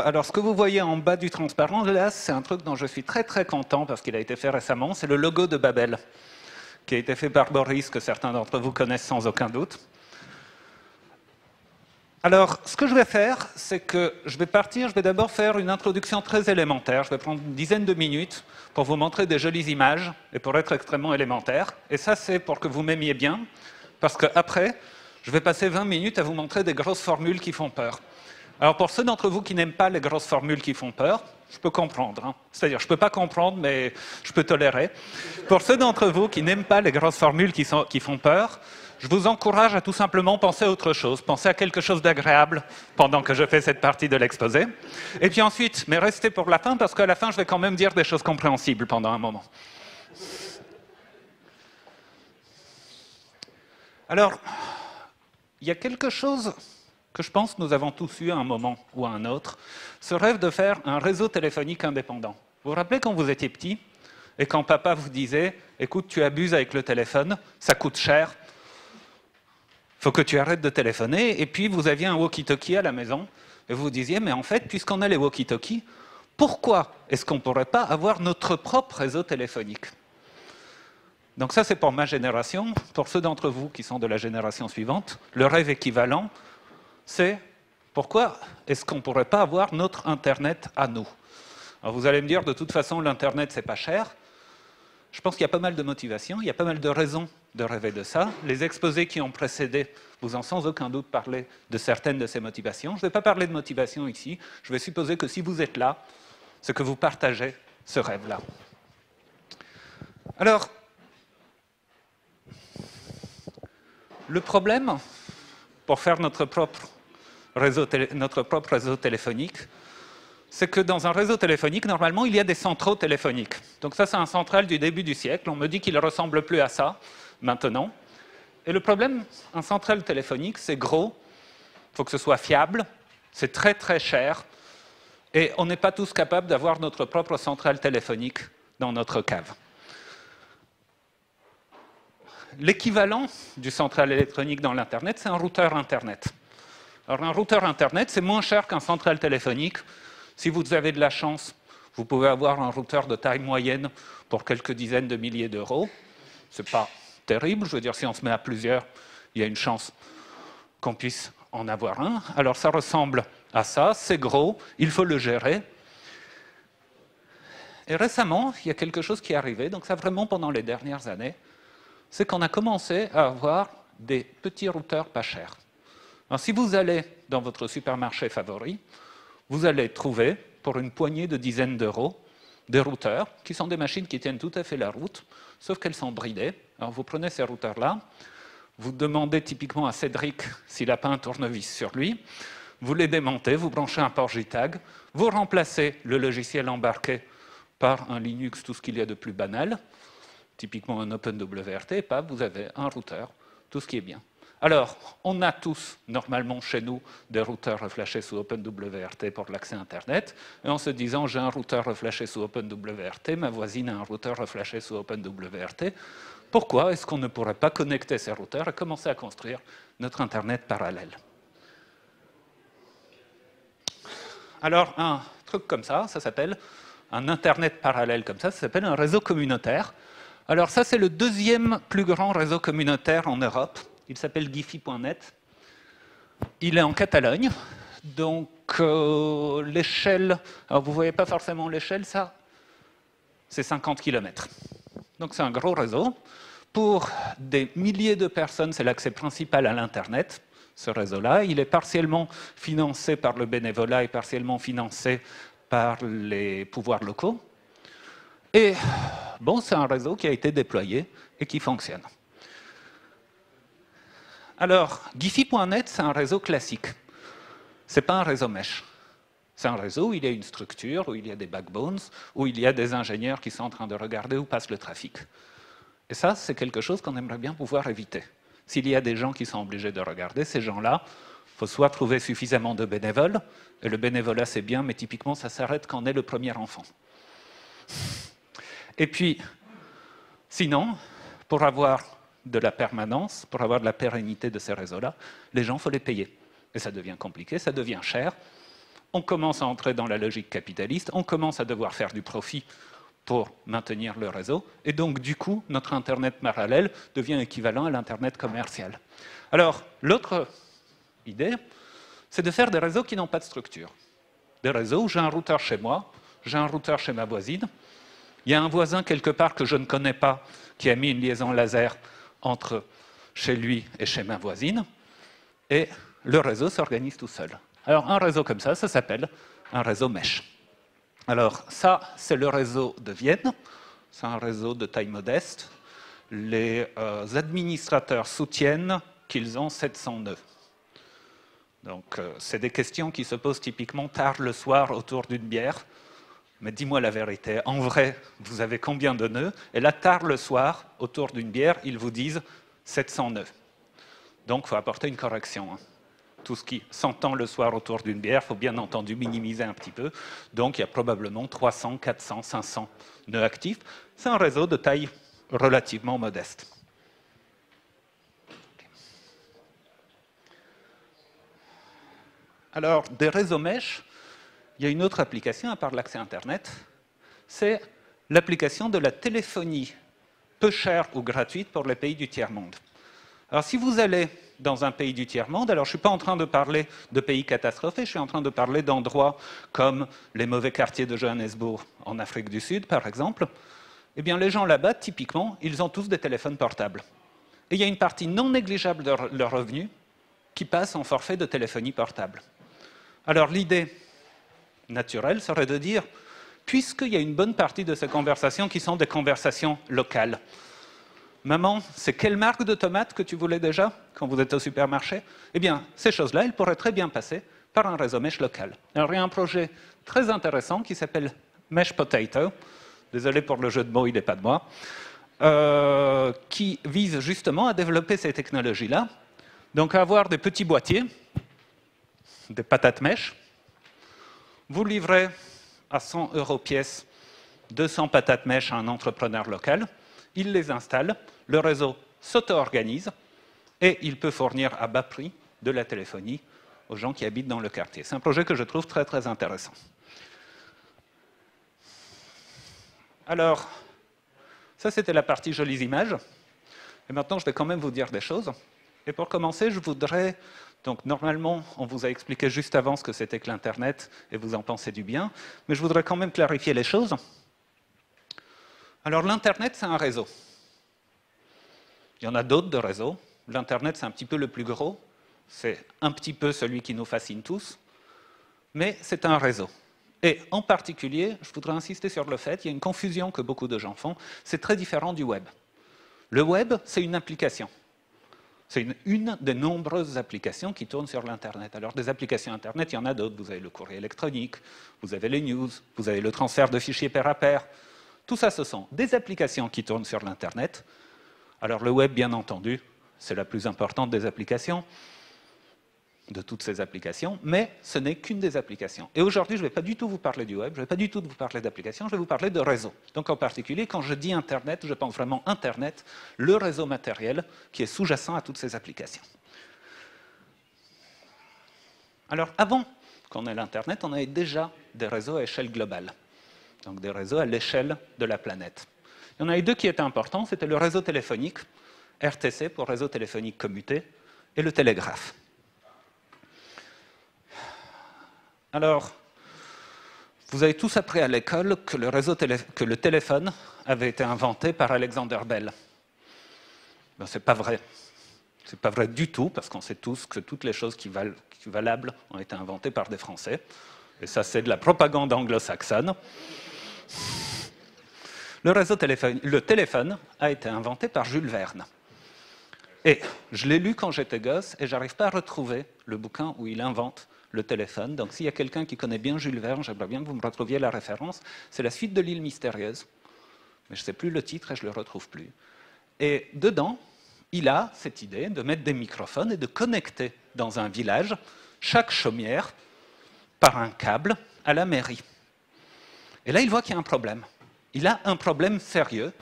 Alors, ce que vous voyez en bas du transparent, là, c'est un truc dont je suis très très content parce qu'il a été fait récemment. C'est le logo de Babel, qui a été fait par Boris, que certains d'entre vous connaissent sans aucun doute. Alors, ce que je vais faire, c'est que je vais d'abord faire une introduction très élémentaire. Je vais prendre une dizaine de minutes pour vous montrer des jolies images et pour être extrêmement élémentaire. Et ça, c'est pour que vous m'aimiez bien, parce qu'après, je vais passer 20 minutes à vous montrer des grosses formules qui font peur. Alors, pour ceux d'entre vous qui n'aiment pas les grosses formules qui font peur, je peux comprendre. Hein. C'est-à-dire, je ne peux pas comprendre, mais je peux tolérer. Pour ceux d'entre vous qui n'aiment pas les grosses formules qui font peur, je vous encourage à tout simplement penser à autre chose, penser à quelque chose d'agréable pendant que je fais cette partie de l'exposé. Et puis ensuite, mais restez pour la fin, parce qu'à la fin, je vais quand même dire des choses compréhensibles pendant un moment. Alors, il y a quelque chose que je pense que nous avons tous eu à un moment ou à un autre, ce rêve de faire un réseau téléphonique indépendant. Vous vous rappelez quand vous étiez petit, et quand papa vous disait « Écoute, tu abuses avec le téléphone, ça coûte cher, il faut que tu arrêtes de téléphoner », et puis vous aviez un walkie-talkie à la maison, et vous vous disiez « Mais en fait, puisqu'on a les walkie-talkies, pourquoi est-ce qu'on ne pourrait pas avoir notre propre réseau téléphonique ?» Donc ça, c'est pour ma génération. Pour ceux d'entre vous qui sont de la génération suivante, le rêve équivalent, c'est pourquoi est-ce qu'on ne pourrait pas avoir notre Internet à nous? Alors vous allez me dire, de toute façon, l'Internet, c'est pas cher. Je pense qu'il y a pas mal de motivations, il y a pas mal de raisons de rêver de ça. Les exposés qui ont précédé vous ont sans aucun doute parlé de certaines de ces motivations. Je ne vais pas parler de motivation ici. Je vais supposer que si vous êtes là, c'est que vous partagez ce rêve-là. Alors, le problème, pour faire notre propre réseau téléphonique, c'est que dans un réseau téléphonique, normalement, il y a des centraux téléphoniques. Donc ça, c'est un central du début du siècle. On me dit qu'il ne ressemble plus à ça, maintenant. Et le problème, un central téléphonique, c'est gros, il faut que ce soit fiable, c'est très très cher, et on n'est pas tous capables d'avoir notre propre centrale téléphonique dans notre cave. L'équivalent du central électronique dans l'Internet, c'est un routeur Internet. Alors un routeur Internet, c'est moins cher qu'un central téléphonique. Si vous avez de la chance, vous pouvez avoir un routeur de taille moyenne pour quelques dizaines de milliers d'euros. Ce n'est pas terrible, je veux dire, si on se met à plusieurs, il y a une chance qu'on puisse en avoir un. Alors ça ressemble à ça, c'est gros, il faut le gérer. Et récemment, il y a quelque chose qui est arrivé, donc ça vraiment pendant les dernières années, c'est qu'on a commencé à avoir des petits routeurs pas chers. Alors, si vous allez dans votre supermarché favori, vous allez trouver, pour une poignée de dizaines d'euros, des routeurs qui sont des machines qui tiennent tout à fait la route, sauf qu'elles sont bridées. Alors, vous prenez ces routeurs-là, vous demandez typiquement à Cédric s'il n'a pas un tournevis sur lui, vous les démontez, vous branchez un port JTAG, vous remplacez le logiciel embarqué par un Linux, tout ce qu'il y a de plus banal, typiquement un OpenWRT, et paf, vous avez un routeur, tout ce qui est bien. Alors, on a tous, normalement, chez nous, des routeurs reflashés sous OpenWRT pour l'accès Internet, et en se disant, j'ai un routeur reflashé sous OpenWRT, ma voisine a un routeur reflashé sous OpenWRT, pourquoi est-ce qu'on ne pourrait pas connecter ces routeurs et commencer à construire notre Internet parallèle? Alors, un truc comme ça s'appelle un Internet parallèle comme ça s'appelle un réseau communautaire. Alors ça, c'est le deuxième plus grand réseau communautaire en Europe. Il s'appelle Guifi.net. Il est en Catalogne. Donc l'échelle, alors vous ne voyez pas forcément l'échelle, ça, c'est 50 km. Donc c'est un gros réseau. Pour des milliers de personnes, c'est l'accès principal à l'Internet, ce réseau-là. Il est partiellement financé par le bénévolat et partiellement financé par les pouvoirs locaux. Et bon, c'est un réseau qui a été déployé et qui fonctionne. Alors, Guifi.net, c'est un réseau classique. Ce n'est pas un réseau mesh. C'est un réseau où il y a une structure, où il y a des backbones, où il y a des ingénieurs qui sont en train de regarder où passe le trafic. Et ça, c'est quelque chose qu'on aimerait bien pouvoir éviter. S'il y a des gens qui sont obligés de regarder, ces gens-là, il faut soit trouver suffisamment de bénévoles, et le bénévolat c'est bien, mais typiquement ça s'arrête quand on est le premier enfant. Et puis, sinon, pour avoir de la permanence, pour avoir de la pérennité de ces réseaux-là, les gens, il faut les payer. Et ça devient compliqué, ça devient cher. on commence à entrer dans la logique capitaliste, on commence à devoir faire du profit pour maintenir le réseau, et donc du coup, notre Internet parallèle devient équivalent à l'Internet commercial. Alors, l'autre idée, c'est de faire des réseaux qui n'ont pas de structure. Des réseaux où j'ai un routeur chez moi, j'ai un routeur chez ma voisine, il y a un voisin quelque part que je ne connais pas qui a mis une liaison laser entre chez lui et chez ma voisine, et le réseau s'organise tout seul. Alors, un réseau comme ça s'appelle un réseau mesh. Alors, ça, c'est le réseau de Vienne. C'est un réseau de taille modeste. Les administrateurs soutiennent qu'ils ont 700 nœuds. Donc, c'est des questions qui se posent typiquement tard le soir autour d'une bière. Mais dis-moi la vérité, en vrai, vous avez combien de nœuds? Et là, tard le soir, autour d'une bière, ils vous disent 700 nœuds. Donc, il faut apporter une correction. Tout ce qui s'entend le soir autour d'une bière, il faut bien entendu minimiser un petit peu. Donc, il y a probablement 300, 400, 500 nœuds actifs. C'est un réseau de taille relativement modeste. Alors, des réseaux mesh, il y a une autre application à part l'accès Internet, c'est l'application de la téléphonie peu chère ou gratuite pour les pays du tiers-monde. Alors, si vous allez dans un pays du tiers-monde, alors je ne suis pas en train de parler de pays catastrophés, je suis en train de parler d'endroits comme les mauvais quartiers de Johannesburg en Afrique du Sud, par exemple, eh bien, les gens là-bas, typiquement, ils ont tous des téléphones portables. Et il y a une partie non négligeable de leurs revenus qui passe en forfait de téléphonie portable. Alors, l'idée naturelle serait de dire, puisqu'il y a une bonne partie de ces conversations qui sont des conversations locales, maman, c'est quelle marque de tomates que tu voulais déjà quand vous êtes au supermarché? Eh bien, ces choses-là, elles pourraient très bien passer par un réseau mesh local. Alors, il y a un projet très intéressant qui s'appelle Mesh Potato. Désolé pour le jeu de mots, il n'est pas de moi. Qui vise justement à développer ces technologies-là. Donc, à avoir des petits boîtiers, des patates mesh. Vous livrez à 100 € pièce 200 patates mesh à un entrepreneur local. Il les installe, le réseau s'auto-organise et il peut fournir à bas prix de la téléphonie aux gens qui habitent dans le quartier. C'est un projet que je trouve très, très intéressant. Alors, ça, c'était la partie jolies images. Et maintenant, je vais quand même vous dire des choses. Et pour commencer, je voudrais... Donc, normalement, on vous a expliqué juste avant ce que c'était que l'Internet, et vous en pensez du bien. Mais je voudrais quand même clarifier les choses. Alors, l'Internet, c'est un réseau. Il y en a d'autres de réseaux. L'Internet, c'est un petit peu le plus gros. C'est un petit peu celui qui nous fascine tous. Mais c'est un réseau. Et en particulier, je voudrais insister sur le fait, il y a une confusion que beaucoup de gens font, c'est très différent du web. Le web, c'est une application. C'est une des nombreuses applications qui tournent sur l'Internet. Alors, des applications Internet, il y en a d'autres. Vous avez le courrier électronique, vous avez les news, vous avez le transfert de fichiers pair à pair. Tout ça, ce sont des applications qui tournent sur l'Internet. Alors, le web, bien entendu, c'est la plus importante des applications, de toutes ces applications, mais ce n'est qu'une des applications. Et aujourd'hui, je ne vais pas du tout vous parler du web, je ne vais pas du tout vous parler d'applications, je vais vous parler de réseau. Donc en particulier, quand je dis Internet, je pense vraiment Internet, le réseau matériel qui est sous-jacent à toutes ces applications. Alors avant qu'on ait l'Internet, on avait déjà des réseaux à échelle globale, donc des réseaux à l'échelle de la planète. Il y en avait deux qui étaient importants, c'était le réseau téléphonique, RTC pour réseau téléphonique commuté, et le télégraphe. Alors, vous avez tous appris à l'école que le téléphone avait été inventé par Alexander Bell. Ben, ce n'est pas vrai. Ce n'est pas vrai du tout, parce qu'on sait tous que toutes les choses qui valables ont été inventées par des Français. Et ça, c'est de la propagande anglo-saxonne. Le téléphone a été inventé par Jules Verne. Et je l'ai lu quand j'étais gosse, et je n'arrive pas à retrouver le bouquin où il invente le téléphone. Donc s'il y a quelqu'un qui connaît bien Jules Verne, j'aimerais bien que vous me retrouviez la référence. C'est La Suite de l'île mystérieuse. Mais je ne sais plus le titre et je ne le retrouve plus. Et dedans, il a cette idée de mettre des microphones et de connecter dans un village chaque chaumière par un câble à la mairie. Et là, il voit qu'il y a un problème. Il a un problème sérieux.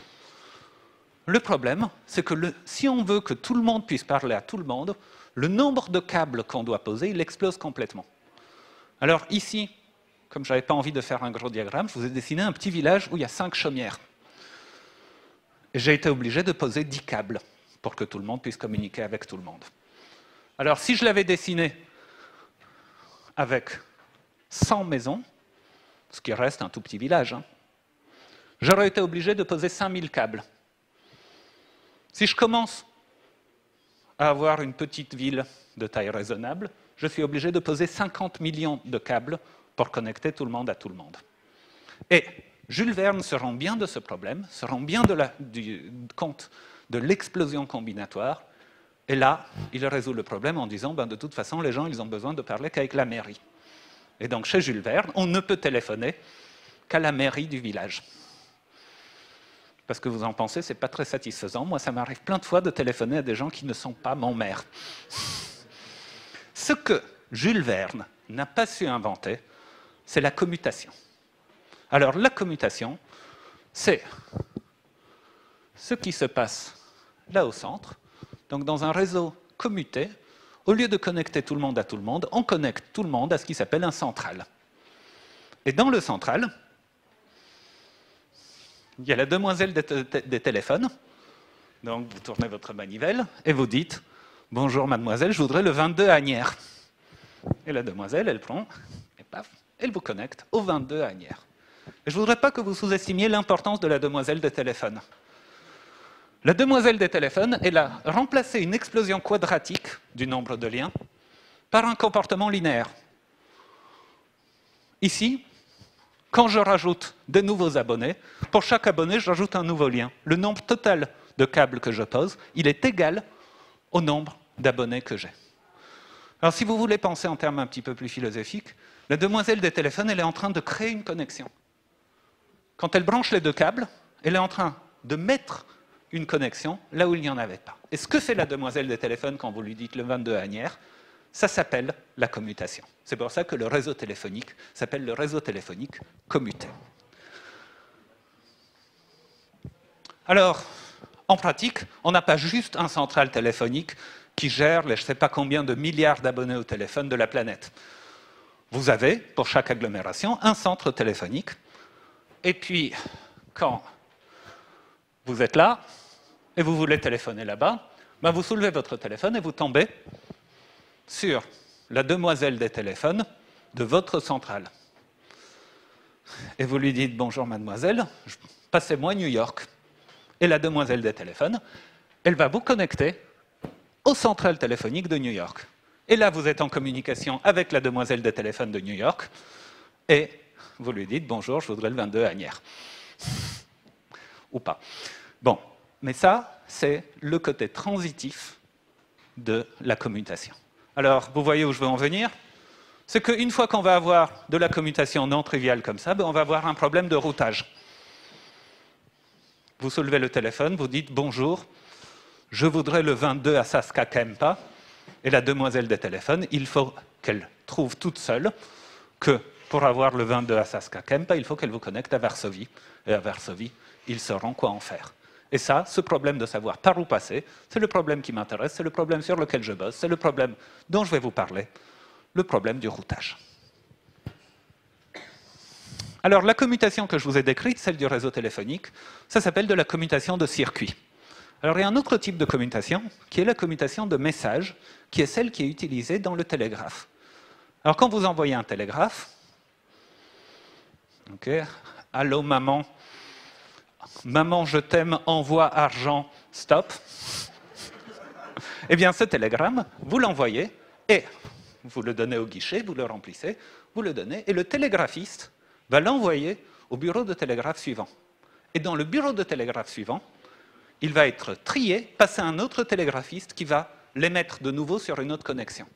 Le problème, c'est que si on veut que tout le monde puisse parler à tout le monde, le nombre de câbles qu'on doit poser, il explose complètement. Alors ici, comme je n'avais pas envie de faire un gros diagramme, je vous ai dessiné un petit village où il y a 5 chaumières. Et j'ai été obligé de poser 10 câbles pour que tout le monde puisse communiquer avec tout le monde. Alors si je l'avais dessiné avec 100 maisons, ce qui reste un tout petit village, hein, j'aurais été obligé de poser 5000 câbles. Si je commence à avoir une petite ville de taille raisonnable, je suis obligé de poser 50 millions de câbles pour connecter tout le monde à tout le monde. Et Jules Verne se rend bien de ce problème, se rend bien compte de l'explosion combinatoire, et là, il résout le problème en disant de toute façon, les gens ils ont besoin de parler qu'avec la mairie. Et donc, chez Jules Verne, on ne peut téléphoner qu'à la mairie du village. Parce que vous en pensez, ce n'est pas très satisfaisant. Moi, ça m'arrive plein de fois de téléphoner à des gens qui ne sont pas mon maire. Ce que Jules Verne n'a pas su inventer, c'est la commutation. Alors, la commutation, c'est ce qui se passe là au centre. Donc, dans un réseau commuté, au lieu de connecter tout le monde à tout le monde, on connecte tout le monde à ce qui s'appelle un central. Et dans le central, il y a la demoiselle des téléphones. Donc, vous tournez votre manivelle et vous dites « Bonjour, mademoiselle, je voudrais le 22 Asnières ». Et la demoiselle, elle prend, et paf, elle vous connecte au 22 Asnières. Et je ne voudrais pas que vous sous-estimiez l'importance de la demoiselle des téléphones. La demoiselle des téléphones, elle a remplacé une explosion quadratique du nombre de liens par un comportement linéaire. Ici, quand je rajoute de nouveaux abonnés, pour chaque abonné, je rajoute un nouveau lien. Le nombre total de câbles que je pose, il est égal au nombre d'abonnés que j'ai. Alors, si vous voulez penser en termes un petit peu plus philosophiques, la demoiselle des téléphones, elle est en train de créer une connexion. Quand elle branche les deux câbles, elle est en train de mettre une connexion là où il n'y en avait pas. Et ce que fait la demoiselle des téléphones quand vous lui dites le 22 Asnières, ça s'appelle la commutation. C'est pour ça que le réseau téléphonique s'appelle le réseau téléphonique commuté. Alors, en pratique, on n'a pas juste un central téléphonique qui gère les je ne sais pas combien de milliards d'abonnés au téléphone de la planète. Vous avez, pour chaque agglomération, un centre téléphonique. Et puis, quand vous êtes là et vous voulez téléphoner là-bas, vous soulevez votre téléphone et vous tombez sur la demoiselle des téléphones de votre centrale. Et vous lui dites « Bonjour mademoiselle, passez-moi New York ». Et la demoiselle des téléphones, elle va vous connecter au central téléphonique de New York. Et là, vous êtes en communication avec la demoiselle des téléphones de New York et vous lui dites « Bonjour, je voudrais le 22 Asnières ». Ou pas. Bon, mais ça, c'est le côté transitif de la commutation. Alors, vous voyez où je veux en venir? C'est qu'une fois qu'on va avoir de la commutation non triviale comme ça, on va avoir un problème de routage. Vous soulevez le téléphone, vous dites « Bonjour, je voudrais le 22 à Saskakempa ». Et la demoiselle des téléphones, il faut qu'elle trouve toute seule que pour avoir le 22 à Saskakempa, il faut qu'elle vous connecte à Varsovie. Et à Varsovie, ils sauront quoi en faire. Et ça, ce problème de savoir par où passer, c'est le problème qui m'intéresse, c'est le problème sur lequel je bosse, c'est le problème dont je vais vous parler, le problème du routage. Alors, la commutation que je vous ai décrite, celle du réseau téléphonique, ça s'appelle de la commutation de circuit. Alors, il y a un autre type de commutation, qui est la commutation de messages, qui est celle qui est utilisée dans le télégraphe. Alors, quand vous envoyez un télégraphe, allô maman, maman je t'aime, envoie argent, stop. Eh bien, ce télégramme, vous l'envoyez et vous le donnez au guichet, vous le remplissez, vous le donnez, et le télégraphiste va l'envoyer au bureau de télégraphe suivant. Et dans le bureau de télégraphe suivant, il va être trié, passé à un autre télégraphiste qui va les mettre de nouveau sur une autre connexion.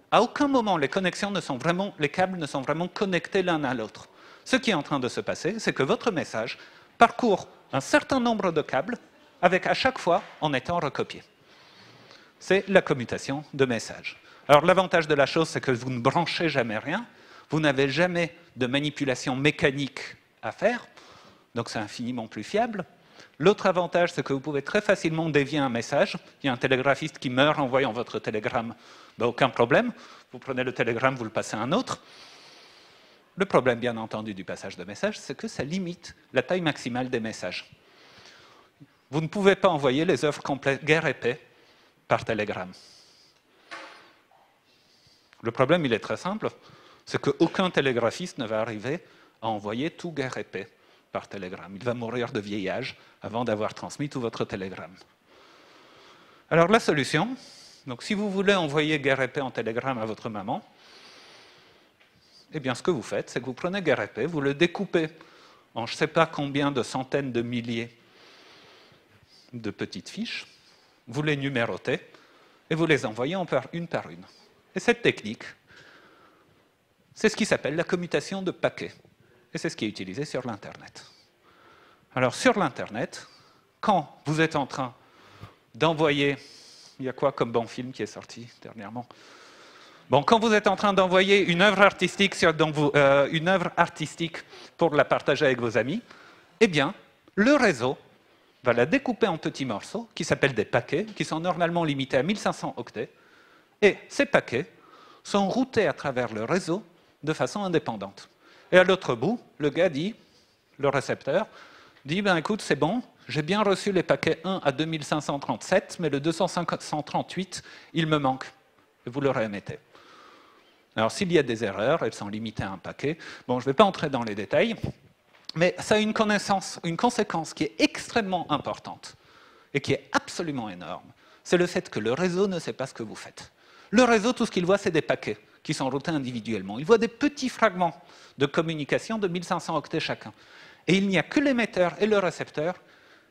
À aucun moment, les câbles ne sont vraiment connectés l'un à l'autre. Ce qui est en train de se passer, c'est que votre message parcourt un certain nombre de câbles, avec à chaque fois en étant recopié. C'est la commutation de messages. Alors l'avantage de la chose, c'est que vous ne branchez jamais rien, vous n'avez jamais de manipulation mécanique à faire, donc c'est infiniment plus fiable. L'autre avantage, c'est que vous pouvez très facilement dévier un message. Il y a un télégraphiste qui meurt en voyant votre télégramme, aucun problème. Vous prenez le télégramme, vous le passez à un autre. Le problème, bien entendu, du passage de messages, c'est que ça limite la taille maximale des messages. Vous ne pouvez pas envoyer les œuvres complètes guerre et paix par télégramme. Le problème, il est très simple, c'est qu'aucun télégraphiste ne va arriver à envoyer tout guerre et paix par télégramme. Il va mourir de vieillage avant d'avoir transmis tout votre télégramme. Alors la solution, donc si vous voulez envoyer guerre et paix en télégramme à votre maman, eh bien ce que vous faites, c'est que vous prenez guerre et paix, vous le découpez en je ne sais pas combien de centaines de milliers de petites fiches, vous les numérotez et vous les envoyez une par une. Et cette technique, c'est ce qui s'appelle la commutation de paquets. Et c'est ce qui est utilisé sur l'Internet. Alors sur l'Internet, quand vous êtes en train d'envoyer... Il y a quoi comme bon film qui est sorti dernièrement? Bon, quand vous êtes en train d'envoyer une œuvre artistique, pour la partager avec vos amis, eh bien, le réseau va la découper en petits morceaux qui s'appellent des paquets, qui sont normalement limités à 1500 octets. Et ces paquets sont routés à travers le réseau de façon indépendante. Et à l'autre bout, le gars dit, le récepteur, dit, ben écoute, c'est bon, j'ai bien reçu les paquets 1 à 2537, mais le 238, il me manque. Et vous le réémettez. Alors s'il y a des erreurs, elles sont limitées à un paquet. Bon, je ne vais pas entrer dans les détails, mais ça a une conséquence qui est extrêmement importante et qui est absolument énorme. C'est le fait que le réseau ne sait pas ce que vous faites. Le réseau, tout ce qu'il voit, c'est des paquets qui sont routés individuellement. Il voit des petits fragments de communication de 1500 octets chacun. Et il n'y a que l'émetteur et le récepteur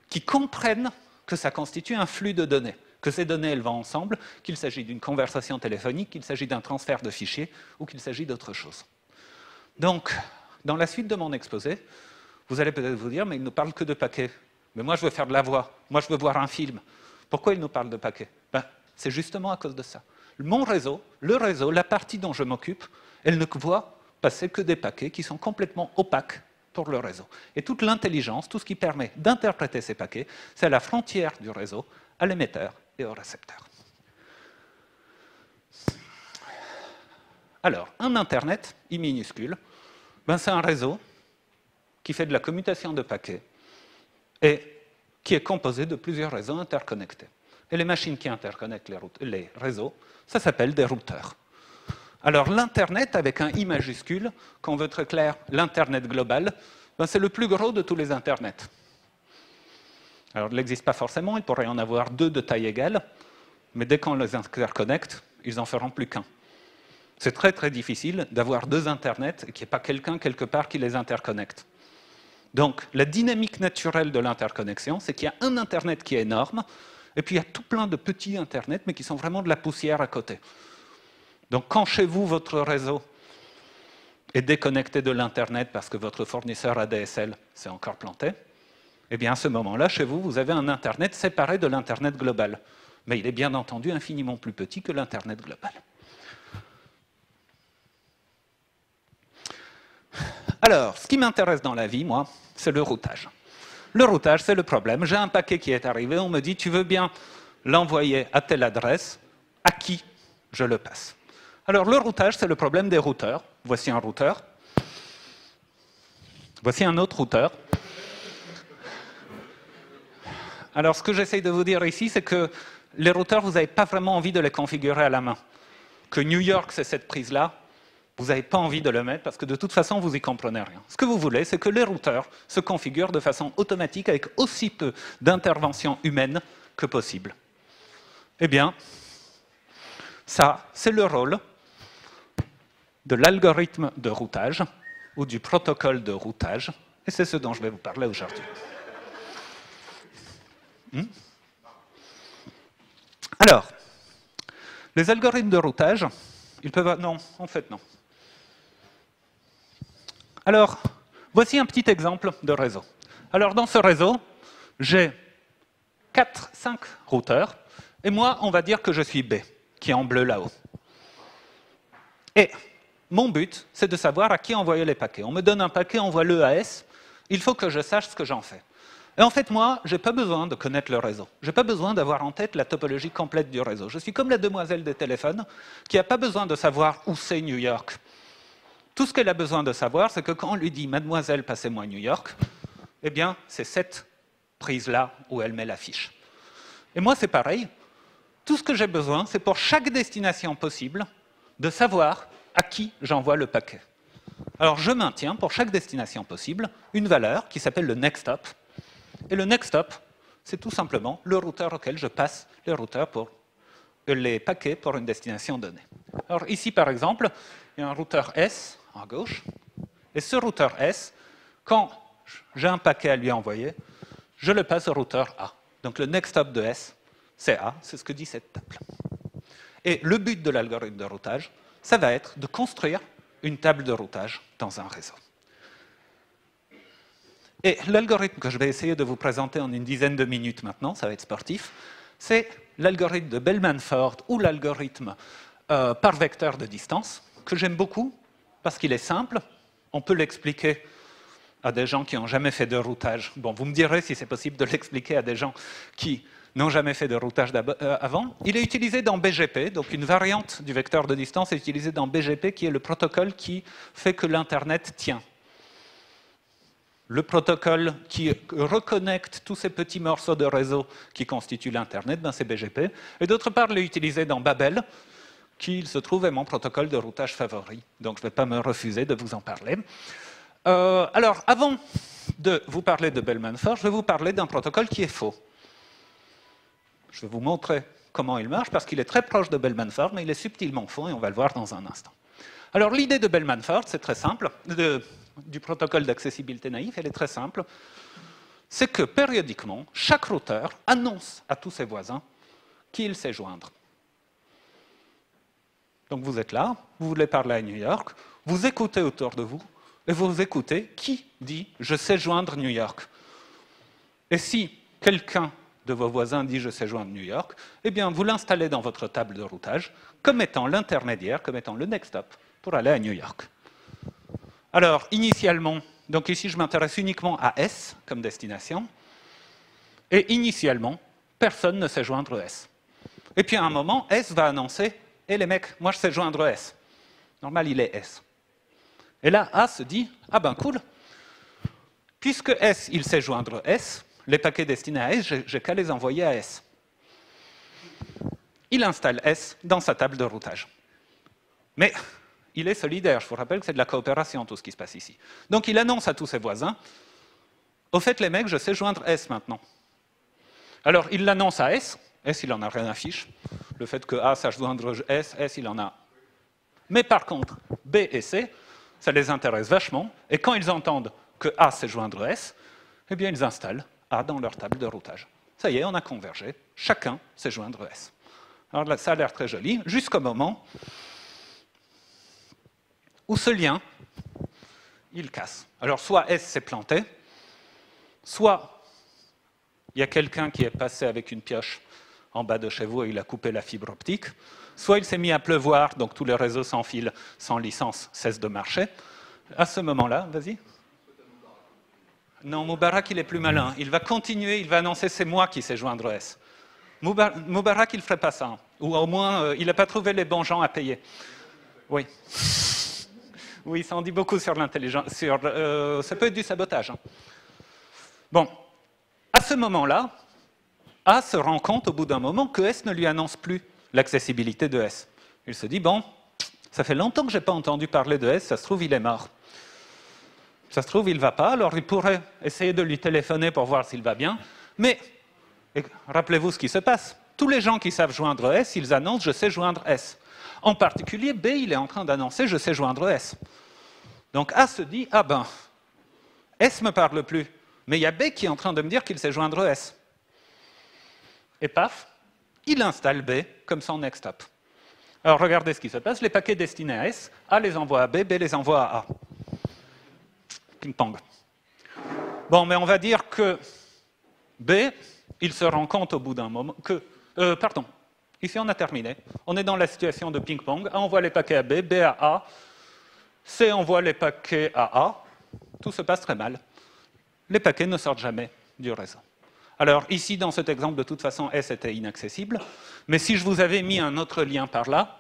qui comprennent que ça constitue un flux de données, que ces données, elles vont ensemble, qu'il s'agit d'une conversation téléphonique, qu'il s'agit d'un transfert de fichiers ou qu'il s'agit d'autre chose. Donc, dans la suite de mon exposé, vous allez peut-être vous dire, mais il ne nous parle que de paquets. Mais moi, je veux faire de la voix. Moi, je veux voir un film. Pourquoi il nous parle de paquets? Ben, c'est justement à cause de ça. Mon réseau, le réseau, la partie dont je m'occupe, elle ne voit passer que des paquets qui sont complètement opaques pour le réseau. Et toute l'intelligence, tout ce qui permet d'interpréter ces paquets, c'est à la frontière du réseau, à l'émetteur et au récepteur. Alors, un Internet, I minuscule, ben c'est un réseau qui fait de la commutation de paquets et qui est composé de plusieurs réseaux interconnectés. Et les machines qui interconnectent les réseaux, ça s'appelle des routeurs. Alors l'Internet, avec un I majuscule, qu'on veut très clair, l'Internet global, ben c'est le plus gros de tous les Internets. Alors il n'existe pas forcément, il pourrait y en avoir deux de taille égale, mais dès qu'on les interconnecte, ils n'en feront plus qu'un. C'est très très difficile d'avoir deux Internets et qu'il n'y ait pas quelqu'un quelque part qui les interconnecte. Donc la dynamique naturelle de l'interconnexion, c'est qu'il y a un Internet qui est énorme, et puis il y a tout plein de petits Internets, mais qui sont vraiment de la poussière à côté. Donc quand chez vous, votre réseau est déconnecté de l'Internet parce que votre fournisseur ADSL s'est encore planté, eh bien à ce moment-là, chez vous, vous avez un Internet séparé de l'Internet global. Mais il est bien entendu infiniment plus petit que l'Internet global. Alors, ce qui m'intéresse dans la vie, moi, c'est le routage. Le routage, c'est le problème. J'ai un paquet qui est arrivé, on me dit, tu veux bien l'envoyer à telle adresse, à qui je le passe? Alors, le routage, c'est le problème des routeurs. Voici un routeur. Voici un autre routeur. Alors, ce que j'essaye de vous dire ici, c'est que les routeurs, vous n'avez pas vraiment envie de les configurer à la main. Que New York, c'est cette prise-là, vous n'avez pas envie de le mettre parce que de toute façon, vous n'y comprenez rien. Ce que vous voulez, c'est que les routeurs se configurent de façon automatique avec aussi peu d'intervention humaine que possible. Eh bien, ça, c'est le rôle de l'algorithme de routage ou du protocole de routage, et c'est ce dont je vais vous parler aujourd'hui. Alors, les algorithmes de routage, ils peuvent... Non, en fait, non. Alors, voici un petit exemple de réseau. Alors, dans ce réseau, j'ai 5 routeurs, et moi, on va dire que je suis B, qui est en bleu là-haut. Et mon but, c'est de savoir à qui envoyer les paquets. On me donne un paquet, envoie-le à S, il faut que je sache ce que j'en fais. Et en fait, moi, je n'ai pas besoin de connaître le réseau. Je n'ai pas besoin d'avoir en tête la topologie complète du réseau. Je suis comme la demoiselle des téléphones, qui n'a pas besoin de savoir où c'est New York. Tout ce qu'elle a besoin de savoir, c'est que quand on lui dit « Mademoiselle, passez-moi à New York », eh bien, c'est cette prise-là où elle met la fiche. Et moi, c'est pareil. Tout ce que j'ai besoin, c'est pour chaque destination possible, de savoir à qui j'envoie le paquet. Alors, je maintiens, pour chaque destination possible, une valeur qui s'appelle le next stop. Et le next stop, c'est tout simplement le routeur auquel je passe les routeurs pour les paquets pour une destination donnée. Alors ici, par exemple, il y a un routeur S à gauche. Et ce routeur S, quand j'ai un paquet à lui envoyer, je le passe au routeur A. Donc le next stop de S, c'est A, c'est ce que dit cette table. Et le but de l'algorithme de routage, ça va être de construire une table de routage dans un réseau. Et l'algorithme que je vais essayer de vous présenter en une dizaine de minutes maintenant, ça va être sportif, c'est l'algorithme de Bellman-Ford ou l'algorithme par vecteur de distance, que j'aime beaucoup parce qu'il est simple. On peut l'expliquer à des gens qui n'ont jamais fait de routage. Bon, vous me direz si c'est possible de l'expliquer à des gens qui n'ont jamais fait de routage avant. Il est utilisé dans BGP, donc une variante du vecteur de distance est utilisée dans BGP, qui est le protocole qui fait que l'Internet tient. Le protocole qui reconnecte tous ces petits morceaux de réseau qui constituent l'Internet, ben c'est BGP. Et d'autre part, il est utilisé dans Babel, qui, il se trouve, est mon protocole de routage favori. Donc je ne vais pas me refuser de vous en parler. Alors, avant de vous parler de Bellman-Ford, je vais vous parler d'un protocole qui est faux. Je vais vous montrer comment il marche, parce qu'il est très proche de Bellman-Ford, mais il est subtilement faux, et on va le voir dans un instant. Alors, l'idée de Bellman-Ford, c'est très simple, du protocole d'accessibilité naïf, elle est très simple. C'est que, périodiquement, chaque routeur annonce à tous ses voisins qu'il sait joindre. Donc, vous êtes là, vous voulez parler à New York, vous écoutez autour de vous, et vous écoutez qui dit « je sais joindre New York ». Et si quelqu'un de vos voisins dit « je sais joindre New York », eh bien, vous l'installez dans votre table de routage comme étant l'intermédiaire, comme étant le next stop pour aller à New York. Alors, initialement, donc ici, je m'intéresse uniquement à S comme destination, et initialement, personne ne sait joindre S. Et puis, à un moment, S va annoncer « hé les mecs, moi je sais joindre S ». Normal, il est S. Et là, A se dit « ah ben cool, puisque S, il sait joindre S, les paquets destinés à S, j'ai qu'à les envoyer à S ». Il installe S dans sa table de routage. Mais il est solidaire, je vous rappelle que c'est de la coopération tout ce qui se passe ici. Donc il annonce à tous ses voisins « au fait les mecs, je sais joindre S maintenant ». Alors il l'annonce à S, S il en a rien à fiche, le fait que A sache joindre S, S il en a. Mais par contre, B et C, ça les intéresse vachement, et quand ils entendent que A sait joindre S, eh bien ils installent A dans leur table de routage. Ça y est, on a convergé, chacun sait joindre S. Alors là, ça a l'air très joli, jusqu'au moment où ce lien, il casse. Alors soit S s'est planté, soit il y a quelqu'un qui est passé avec une pioche en bas de chez vous et il a coupé la fibre optique, soit il s'est mis à pleuvoir, donc tous les réseaux sans fil, sans licence, cessent de marcher. À ce moment-là, vas-y. Non, Moubarak, il est plus malin. Il va continuer, il va annoncer « c'est moi qui sais joindre S ». Moubarak, il ne ferait pas ça. Ou au moins, il n'a pas trouvé les bons gens à payer. Oui. Oui, ça en dit beaucoup sur l'intelligence. Ça peut être du sabotage. Hein. Bon. À ce moment-là, A se rend compte au bout d'un moment que S ne lui annonce plus l'accessibilité de S. Il se dit, bon, ça fait longtemps que je n'ai pas entendu parler de S, ça se trouve, il est mort. Ça se trouve, il ne va pas, alors il pourrait essayer de lui téléphoner pour voir s'il va bien, mais rappelez-vous ce qui se passe. Tous les gens qui savent joindre S, ils annoncent « je sais joindre S ». En particulier, B, il est en train d'annoncer « je sais joindre S ». Donc A se dit « ah ben, S ne me parle plus, mais il y a B qui est en train de me dire qu'il sait joindre S ». Et paf, il installe B comme son next stop. Alors regardez ce qui se passe, les paquets destinés à S, A les envoie à B, B les envoie à A. Ping-pong. Bon, mais on va dire que B, il se rend compte au bout d'un moment que... pardon, ici on a terminé. On est dans la situation de ping-pong. A envoie les paquets à B, B à A, C envoie les paquets à A. Tout se passe très mal. Les paquets ne sortent jamais du réseau. Alors ici, dans cet exemple, de toute façon, S était inaccessible. Mais si je vous avais mis un autre lien par là,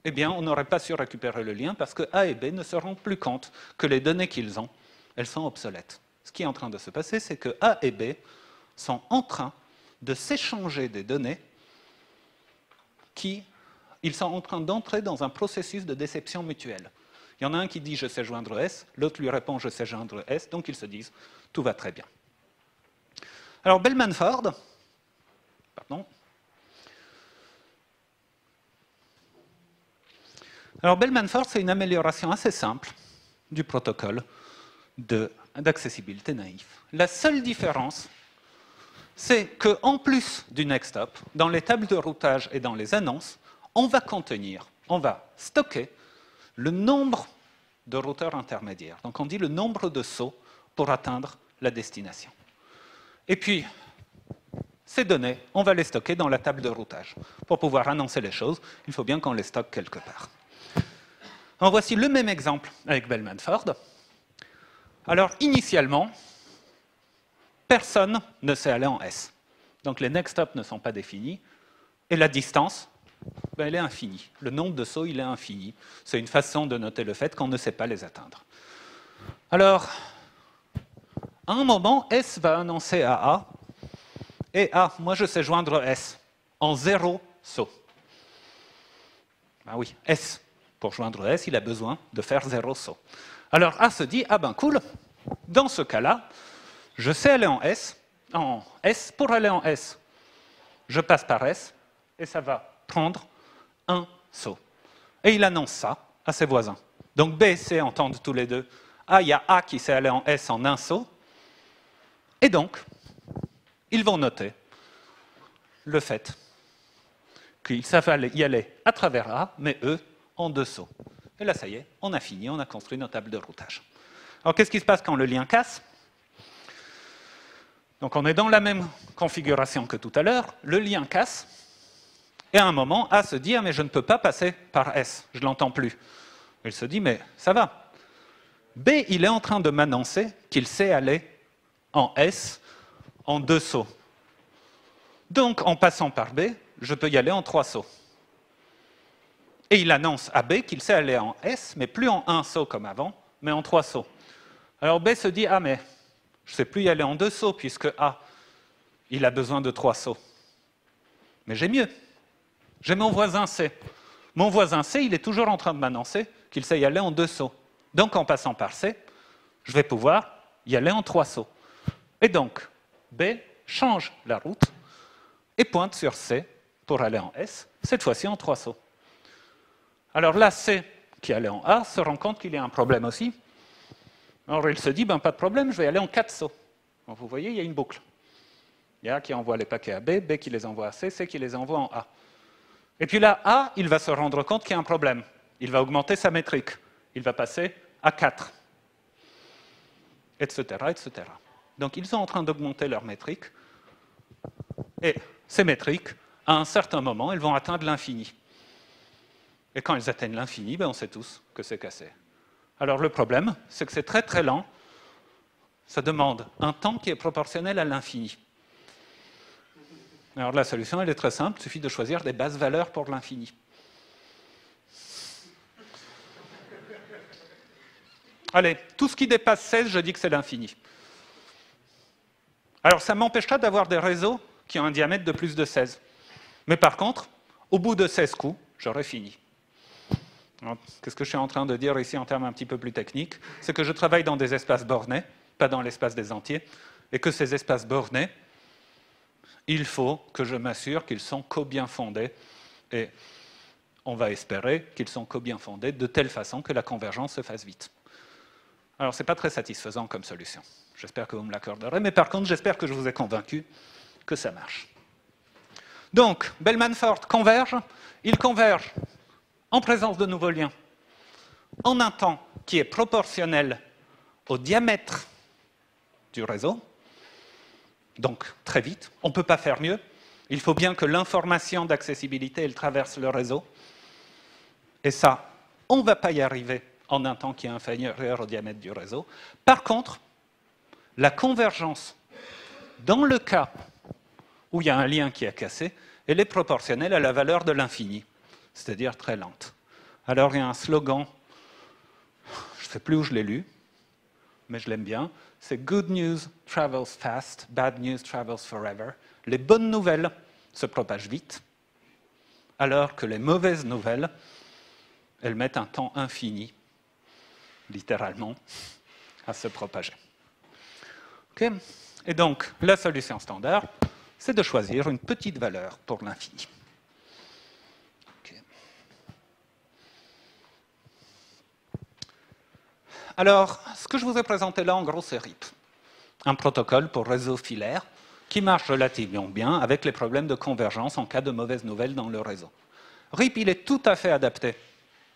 eh bien, on n'aurait pas su récupérer le lien parce que A et B ne se rendent plus compte que les données qu'ils ont, elles sont obsolètes. Ce qui est en train de se passer, c'est que A et B sont en train de s'échanger des données ils sont en train d'entrer dans un processus de déception mutuelle. Il y en a un qui dit « je sais joindre S », l'autre lui répond « je sais joindre S », donc ils se disent « tout va très bien ». Alors Bellman-Ford, c'est une amélioration assez simple du protocole d'accessibilité naïf. La seule différence, c'est qu'en plus du next hop, dans les tables de routage et dans les annonces, on va stocker le nombre de routeurs intermédiaires. Donc on dit le nombre de sauts pour atteindre la destination. Et puis, ces données, on va les stocker dans la table de routage. Pour pouvoir annoncer les choses, il faut bien qu'on les stocke quelque part. Alors voici le même exemple avec Bellman-Ford. Alors initialement, personne ne sait aller en S. Donc les next hops ne sont pas définis, et la distance, elle est infinie. Le nombre de sauts, il est infini. C'est une façon de noter le fait qu'on ne sait pas les atteindre. Alors, à un moment, S va annoncer à A, et A, moi je sais joindre S en 0 saut. Ben oui, S, pour joindre S, il a besoin de faire 0 saut. Alors A se dit, ah ben cool, dans ce cas-là, je sais aller en S. Pour aller en S, je passe par S, et ça va prendre un saut. Et il annonce ça à ses voisins. Donc B et C entendent tous les deux, ah, il y a A qui sait aller en S en un saut, et donc, ils vont noter le fait qu'ils savent y aller à travers A, mais eux, en 2 sauts. Et là, ça y est, on a fini, on a construit nos tables de routage. Alors, qu'est-ce qui se passe quand le lien casse? Donc, on est dans la même configuration que tout à l'heure, le lien casse, et à un moment, A se dit, ah, mais je ne peux pas passer par S, je ne l'entends plus. Il se dit, mais ça va. B, il est en train de m'annoncer qu'il sait aller en S en 2 sauts. Donc, en passant par B, je peux y aller en 3 sauts. Et il annonce à B qu'il sait aller en S, mais plus en 1 saut comme avant, mais en 3 sauts. Alors B se dit, ah mais je ne sais plus y aller en 2 sauts, puisque A, il a besoin de 3 sauts. Mais j'ai mieux. J'ai mon voisin C. Mon voisin C, il est toujours en train de m'annoncer qu'il sait y aller en 2 sauts. Donc, en passant par C, je vais pouvoir y aller en 3 sauts. Et donc, B change la route et pointe sur C pour aller en S, cette fois-ci en 3 sauts. Alors là, C, qui allait en A, se rend compte qu'il y a un problème aussi. Alors il se dit, ben, pas de problème, je vais aller en 4 sauts. Donc, vous voyez, il y a une boucle. Il y a A qui envoie les paquets à B, B qui les envoie à C, C qui les envoie en A. Et puis là, A, il va se rendre compte qu'il y a un problème. Il va augmenter sa métrique. Il va passer à 4, etc., etc. Donc ils sont en train d'augmenter leur métrique, et ces métriques, à un certain moment, elles vont atteindre l'infini. Et quand elles atteignent l'infini, ben on sait tous que c'est cassé. Alors le problème, c'est que c'est très très lent. Ça demande un temps qui est proportionnel à l'infini. Alors la solution, elle est très simple, il suffit de choisir des basses valeurs pour l'infini. Allez, tout ce qui dépasse 16, je dis que c'est l'infini. Alors ça m'empêchera d'avoir des réseaux qui ont un diamètre de plus de 16. Mais par contre, au bout de 16 coups, j'aurai fini. Qu'est-ce que je suis en train de dire ici en termes un petit peu plus techniques? C'est que je travaille dans des espaces bornés, pas dans l'espace des entiers, et que ces espaces bornés, il faut que je m'assure qu'ils sont co-bien fondés, et on va espérer qu'ils sont co-bien fondés de telle façon que la convergence se fasse vite. Alors, ce n'est pas très satisfaisant comme solution. J'espère que vous me l'accorderez, mais par contre, j'espère que je vous ai convaincu que ça marche. Donc, Bellman-Ford converge. Il converge en présence de nouveaux liens, en un temps qui est proportionnel au diamètre du réseau, donc très vite. On ne peut pas faire mieux. Il faut bien que l'information d'accessibilité, elle traverse le réseau. Et ça, on ne va pas y arriver en un temps qui est inférieur au diamètre du réseau. Par contre, la convergence, dans le cas où il y a un lien qui est cassé, elle est proportionnelle à la valeur de l'infini, c'est-à-dire très lente. Alors il y a un slogan, je ne sais plus où je l'ai lu, mais je l'aime bien, c'est « Good news travels fast, bad news travels forever ». Les bonnes nouvelles se propagent vite, alors que les mauvaises nouvelles, elles mettent un temps infini, littéralement, à se propager. Okay. Et donc, la solution standard, c'est de choisir une petite valeur pour l'infini. Okay. Alors, ce que je vous ai présenté là, en gros, c'est RIP, un protocole pour réseau filaire qui marche relativement bien avec les problèmes de convergence en cas de mauvaises nouvelles dans le réseau. RIP, il est tout à fait adapté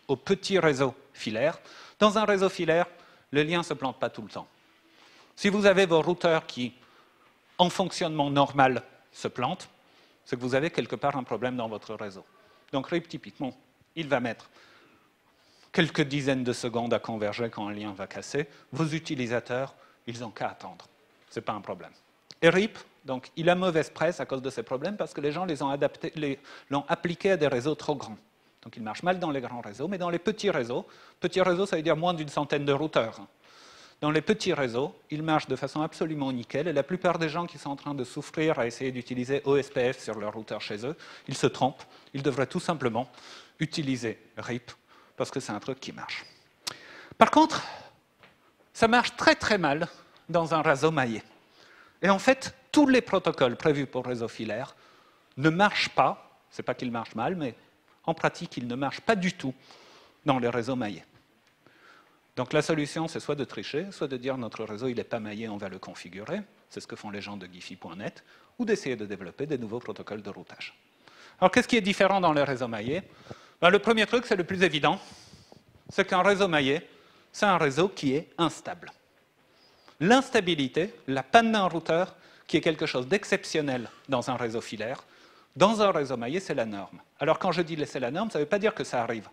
aux petits réseaux filaires. Dans un réseau filaire, le lien ne se plante pas tout le temps. Si vous avez vos routeurs qui, en fonctionnement normal, se plantent, c'est que vous avez quelque part un problème dans votre réseau. Donc RIP, typiquement, il va mettre quelques dizaines de secondes à converger quand un lien va casser. Vos utilisateurs, ils n'ont qu'à attendre. Ce n'est pas un problème. Et RIP, donc, il a mauvaise presse à cause de ces problèmes parce que les gens l'ont appliqué à des réseaux trop grands. Donc il marche mal dans les grands réseaux, mais dans les petits réseaux, ça veut dire moins d'une centaine de routeurs. Dans les petits réseaux, il marche de façon absolument nickel, et la plupart des gens qui sont en train de souffrir à essayer d'utiliser OSPF sur leur routeur chez eux, ils se trompent. Ils devraient tout simplement utiliser RIP, parce que c'est un truc qui marche. Par contre, ça marche très très mal dans un réseau maillé. Et en fait, tous les protocoles prévus pour réseau filaire ne marchent pas, c'est pas qu'ils marchent mal, mais en pratique, ils ne marchent pas du tout dans les réseaux maillés. Donc la solution, c'est soit de tricher, soit de dire notre réseau il n'est pas maillé, on va le configurer, c'est ce que font les gens de Giphy.net, ou d'essayer de développer des nouveaux protocoles de routage. Alors qu'est-ce qui est différent dans les réseaux maillés? Le premier truc, c'est le plus évident, c'est qu'un réseau maillé, c'est un réseau qui est instable. L'instabilité, la panne d'un routeur, qui est quelque chose d'exceptionnel dans un réseau filaire, dans un réseau maillé, c'est la norme. Alors quand je dis c'est la norme, ça ne veut pas dire que ça arrive.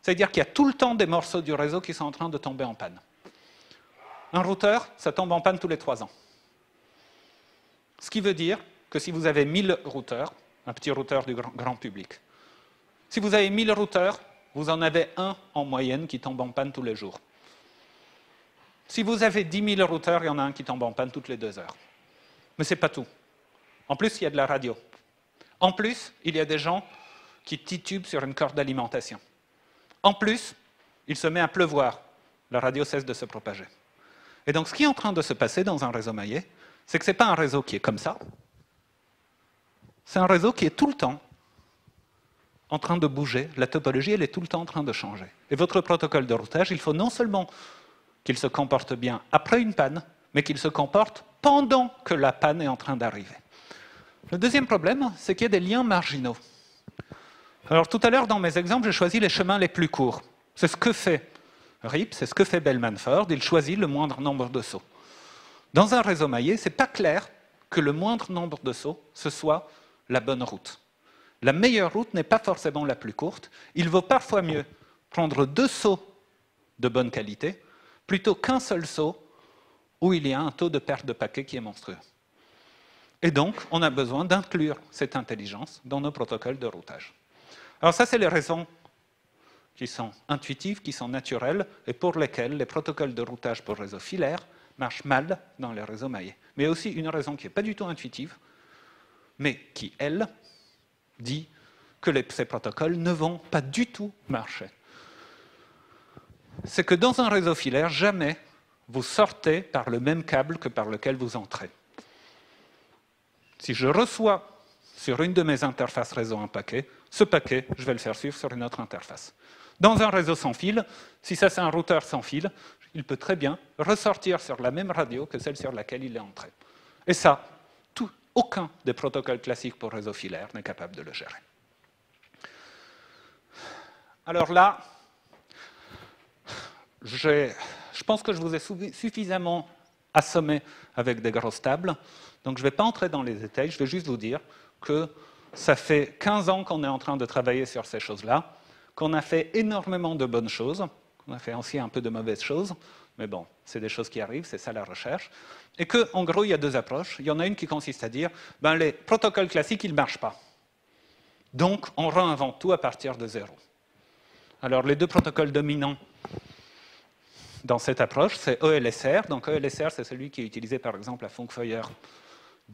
Ça veut dire qu'il y a tout le temps des morceaux du réseau qui sont en train de tomber en panne. Un routeur, ça tombe en panne tous les 3 ans. Ce qui veut dire que si vous avez 1000 routeurs, un petit routeur du grand public, si vous avez 1000 routeurs, vous en avez un en moyenne qui tombe en panne tous les jours. Si vous avez 10 000 routeurs, il y en a un qui tombe en panne toutes les 2 heures. Mais ce n'est pas tout. En plus, il y a de la radio. En plus, il y a des gens qui titubent sur une corde d'alimentation. En plus, il se met à pleuvoir. La radio cesse de se propager. Et donc, ce qui est en train de se passer dans un réseau maillé, c'est que ce n'est pas un réseau qui est comme ça. C'est un réseau qui est tout le temps en train de bouger. La topologie, elle est tout le temps en train de changer. Et votre protocole de routage, il faut non seulement qu'il se comporte bien après une panne, mais qu'il se comporte pendant que la panne est en train d'arriver. Le deuxième problème, c'est qu'il y a des liens marginaux. Alors tout à l'heure, dans mes exemples, j'ai choisi les chemins les plus courts. C'est ce que fait RIP, c'est ce que fait Bellman-Ford, il choisit le moindre nombre de sauts. Dans un réseau maillé, ce n'est pas clair que le moindre nombre de sauts, ce soit la bonne route. La meilleure route n'est pas forcément la plus courte. Il vaut parfois mieux prendre 2 sauts de bonne qualité plutôt qu'un seul saut où il y a un taux de perte de paquets qui est monstrueux. Et donc, on a besoin d'inclure cette intelligence dans nos protocoles de routage. Alors ça, c'est les raisons qui sont intuitives, qui sont naturelles, et pour lesquelles les protocoles de routage pour réseau filaire marchent mal dans les réseaux maillés. Mais il y a aussi une raison qui n'est pas du tout intuitive, mais qui, elle, dit que ces protocoles ne vont pas du tout marcher. C'est que dans un réseau filaire, jamais vous sortez par le même câble que par lequel vous entrez. Si je reçois sur une de mes interfaces réseau un paquet, ce paquet, je vais le faire suivre sur une autre interface. Dans un réseau sans fil, si ça c'est un routeur sans fil, il peut très bien ressortir sur la même radio que celle sur laquelle il est entré. Et ça, aucun des protocoles classiques pour réseau filaire n'est capable de le gérer. Alors là, je pense que je vous ai suffisamment assommé avec des grosses tables, donc je ne vais pas entrer dans les détails, je vais juste vous dire que ça fait 15 ans qu'on est en train de travailler sur ces choses-là, qu'on a fait énormément de bonnes choses, qu'on a fait aussi un peu de mauvaises choses, mais bon, c'est des choses qui arrivent, c'est ça la recherche, et qu'en gros, il y a 2 approches. Il y en a une qui consiste à dire, les protocoles classiques, ils ne marchent pas. Donc, on réinvente tout à partir de 0. Alors, les deux protocoles dominants dans cette approche, c'est OLSR. Donc, OLSR, c'est celui qui est utilisé, par exemple, à Funkfeuer,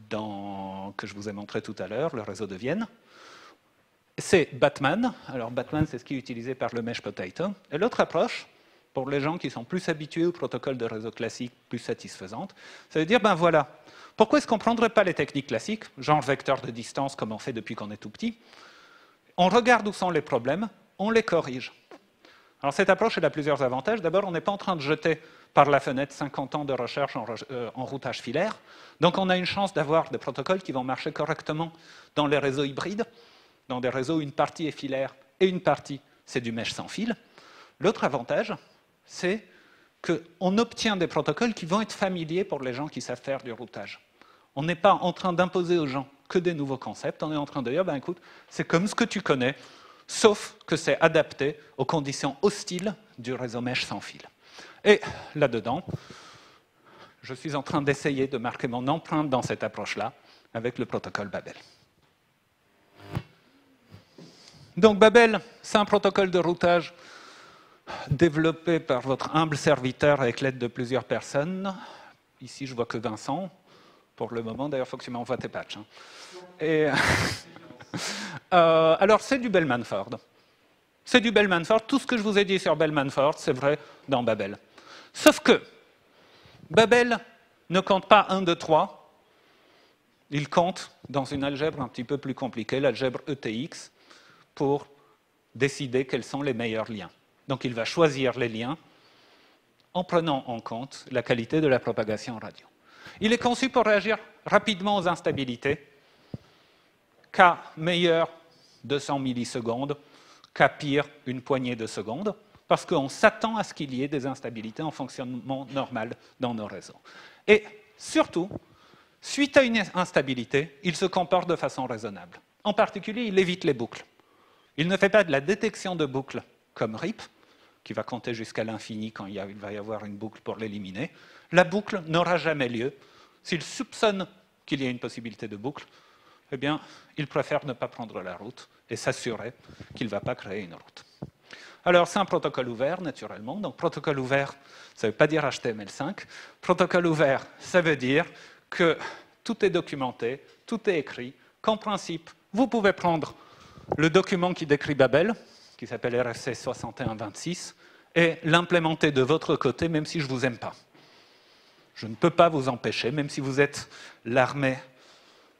que je vous ai montré tout à l'heure, le réseau de Vienne. C'est Batman. Alors, Batman, c'est ce qui est utilisé par le Mesh Potato. Et l'autre approche, pour les gens qui sont plus habitués aux protocoles de réseau classiques, plus satisfaisantes, ça veut dire, ben voilà, pourquoi est-ce qu'on ne prendrait pas les techniques classiques, genre vecteur de distance, comme on fait depuis qu'on est tout petit? On regarde où sont les problèmes, on les corrige. Alors, cette approche, elle a plusieurs avantages. D'abord, on n'est pas en train de jeter par la fenêtre 50 ans de recherche en routage filaire. Donc, on a une chance d'avoir des protocoles qui vont marcher correctement dans les réseaux hybrides, dans des réseaux où une partie est filaire et une partie, c'est du mesh sans fil. L'autre avantage, c'est qu'on obtient des protocoles qui vont être familiers pour les gens qui savent faire du routage. On n'est pas en train d'imposer aux gens que des nouveaux concepts, on est en train de dire, ben écoute, c'est comme ce que tu connais, sauf que c'est adapté aux conditions hostiles du réseau mesh sans fil. Et là-dedans, je suis en train d'essayer de marquer mon empreinte dans cette approche-là avec le protocole Babel. Donc Babel, c'est un protocole de routage développé par votre humble serviteur avec l'aide de plusieurs personnes. Ici, je vois que Vincent, pour le moment. D'ailleurs, il faut que tu m'envoies tes patchs. Hein. Et, alors, c'est du Bell-Manford. C'est du Bell-Manford. Tout ce que je vous ai dit sur Bell-Manford, c'est vrai dans Babel. Sauf que Babel ne compte pas 1, 2, 3. Il compte dans une algèbre un petit peu plus compliquée, l'algèbre ETX, pour décider quels sont les meilleurs liens. Donc il va choisir les liens en prenant en compte la qualité de la propagation radio. Il est conçu pour réagir rapidement aux instabilités, K meilleur 200 millisecondes, K pire une poignée de secondes, parce qu'on s'attend à ce qu'il y ait des instabilités en fonctionnement normal dans nos réseaux. Et surtout, suite à une instabilité, il se comporte de façon raisonnable. En particulier, il évite les boucles. Il ne fait pas de la détection de boucles comme RIP, qui va compter jusqu'à l'infini quand il va y avoir une boucle pour l'éliminer. La boucle n'aura jamais lieu. S'il soupçonne qu'il y a une possibilité de boucle, eh bien, il préfère ne pas prendre la route et s'assurer qu'il ne va pas créer une route. Alors, c'est un protocole ouvert, naturellement. Donc, protocole ouvert, ça ne veut pas dire HTML5. Protocole ouvert, ça veut dire que tout est documenté, tout est écrit, qu'en principe, vous pouvez prendre le document qui décrit Babel, qui s'appelle RFC 6126, et l'implémenter de votre côté, même si je ne vous aime pas. Je ne peux pas vous empêcher, même si vous êtes l'armée,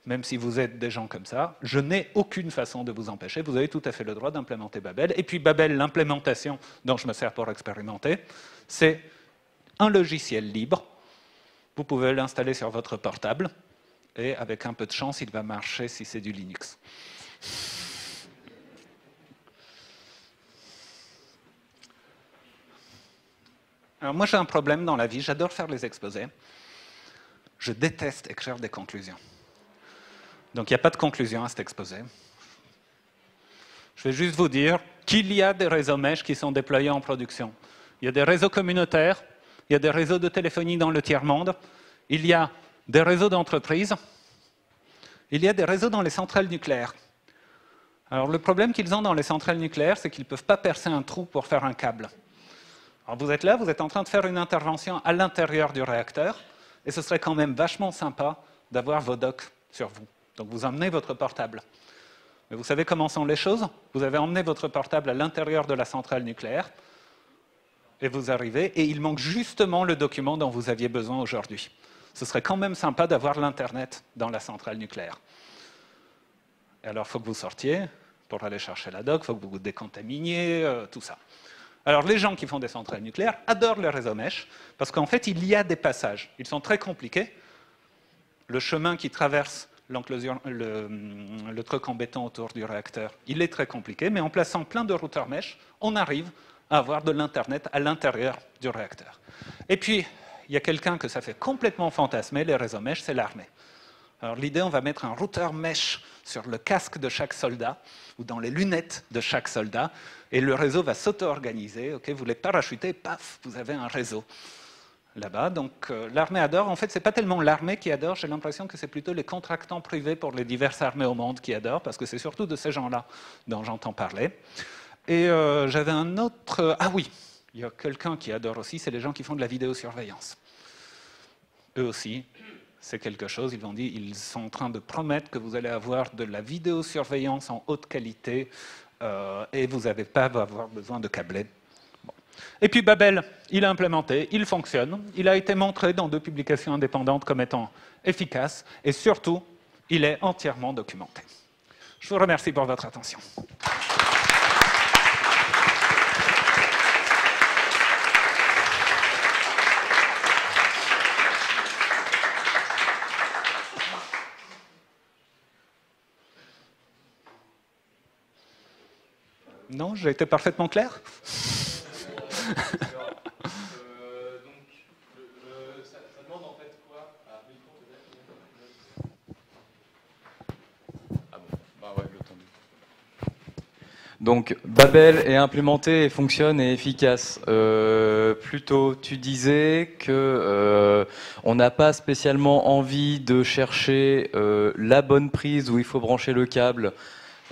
même si vous êtes des gens comme ça, je n'ai aucune façon de vous empêcher. Vous avez tout à fait le droit d'implémenter Babel. Et puis Babel, l'implémentation dont je me sers pour expérimenter, c'est un logiciel libre. Vous pouvez l'installer sur votre portable, et avec un peu de chance, il va marcher si c'est du Linux. Alors moi, j'ai un problème dans la vie, j'adore faire les exposés. Je déteste écrire des conclusions. Donc il n'y a pas de conclusion à cet exposé. Je vais juste vous dire qu'il y a des réseaux mesh qui sont déployés en production. Il y a des réseaux communautaires, il y a des réseaux de téléphonie dans le tiers-monde, il y a des réseaux d'entreprises, il y a des réseaux dans les centrales nucléaires. Alors le problème qu'ils ont dans les centrales nucléaires, c'est qu'ils ne peuvent pas percer un trou pour faire un câble. Alors vous êtes là, vous êtes en train de faire une intervention à l'intérieur du réacteur, et ce serait quand même vachement sympa d'avoir vos docks sur vous. Donc vous emmenez votre portable. Mais vous savez comment sont les choses? Vous avez emmené votre portable à l'intérieur de la centrale nucléaire, et vous arrivez, et il manque justement le document dont vous aviez besoin aujourd'hui. Ce serait quand même sympa d'avoir l'Internet dans la centrale nucléaire. Et alors il faut que vous sortiez pour aller chercher la dock, il faut que vous vous décontaminiez, tout ça. Alors, les gens qui font des centrales nucléaires adorent les réseaux mesh, parce qu'en fait, il y a des passages. Ils sont très compliqués. Le chemin qui traverse l'enclosure, le truc en béton autour du réacteur, il est très compliqué, mais en plaçant plein de routeurs mesh, on arrive à avoir de l'Internet à l'intérieur du réacteur. Et puis, il y a quelqu'un que ça fait complètement fantasmer, les réseaux mesh, c'est l'armée. Alors l'idée, on va mettre un routeur mesh sur le casque de chaque soldat, ou dans les lunettes de chaque soldat, et le réseau va s'auto-organiser. Okay, vous les parachutez, paf, vous avez un réseau là-bas. Donc l'armée adore. En fait, ce n'est pas tellement l'armée qui adore, j'ai l'impression que c'est plutôt les contractants privés pour les diverses armées au monde qui adorent, parce que c'est surtout de ces gens-là dont j'entends parler. Et j'avais un autre... ah oui, il y a quelqu'un qui adore aussi, c'est les gens qui font de la vidéosurveillance. Eux aussi, c'est quelque chose, ils sont en train de promettre que vous allez avoir de la vidéosurveillance en haute qualité et vous n'allez pas avoir besoin de câbler. Bon. Et puis Babel, il est implémenté, il fonctionne, il a été montré dans 2 publications indépendantes comme étant efficace et surtout, il est entièrement documenté. Je vous remercie pour votre attention. Non, j'ai été parfaitement clair. Donc, Babel est implémenté et fonctionne et efficace. Plutôt, tu disais que on n'a pas spécialement envie de chercher la bonne prise où il faut brancher le câble.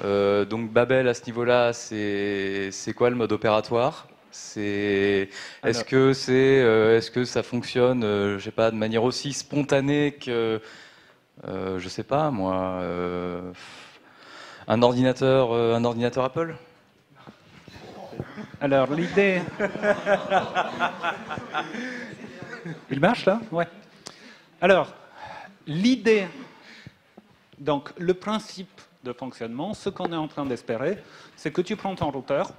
Donc, Babel, à ce niveau-là, c'est quoi le mode opératoire? Est-ce que ça fonctionne, je sais pas, de manière aussi spontanée que, je sais pas, moi. Un ordinateur Apple? Alors, l'idée... Il marche, là? Ouais. Alors, l'idée... Donc, le principe de fonctionnement, ce qu'on est en train d'espérer, c'est que tu prends ton routeur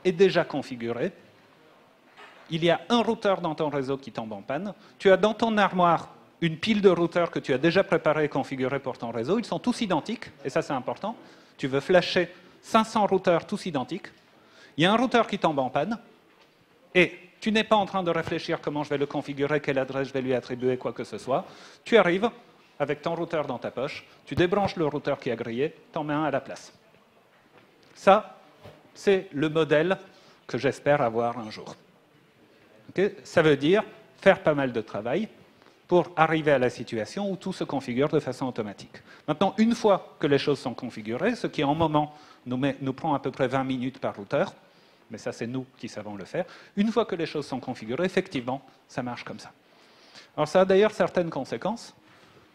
est déjà configuré, il y a un routeur dans ton réseau qui tombe en panne, tu as dans ton armoire une pile de routeurs que tu as déjà préparés et configurés pour ton réseau. Ils sont tous identiques, et ça c'est important. Tu veux flasher 500 routeurs tous identiques. Il y a un routeur qui tombe en panne, et tu n'es pas en train de réfléchir comment je vais le configurer, quelle adresse je vais lui attribuer, quoi que ce soit. Tu arrives avec ton routeur dans ta poche, tu débranches le routeur qui a grillé, t'en mets un à la place. Ça, c'est le modèle que j'espère avoir un jour. Okay? Ça veut dire faire pas mal de travail, pour arriver à la situation où tout se configure de façon automatique. Maintenant, une fois que les choses sont configurées, ce qui en moment nous prend à peu près 20 minutes par routeur, mais ça c'est nous qui savons le faire, une fois que les choses sont configurées, effectivement, ça marche comme ça. Alors ça a d'ailleurs certaines conséquences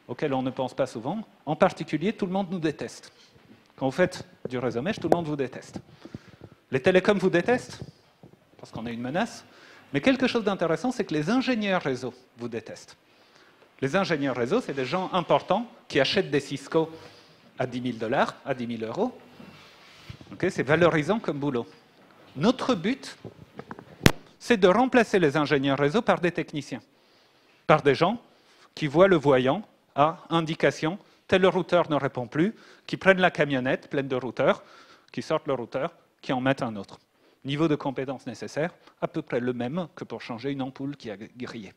auxquelles on ne pense pas souvent. En particulier, tout le monde nous déteste. Quand vous faites du réseau mesh, tout le monde vous déteste. Les télécoms vous détestent, parce qu'on a une menace, mais quelque chose d'intéressant, c'est que les ingénieurs réseau vous détestent. Les ingénieurs réseau, c'est des gens importants qui achètent des Cisco à 10 000 $, à 10 000 €. Okay, c'est valorisant comme boulot. Notre but, c'est de remplacer les ingénieurs réseau par des techniciens, par des gens qui voient le voyant à indication, tel routeur ne répond plus, qui prennent la camionnette pleine de routeurs, qui sortent le routeur, qui en mettent un autre. Niveau de compétence nécessaire, à peu près le même que pour changer une ampoule qui a grillé.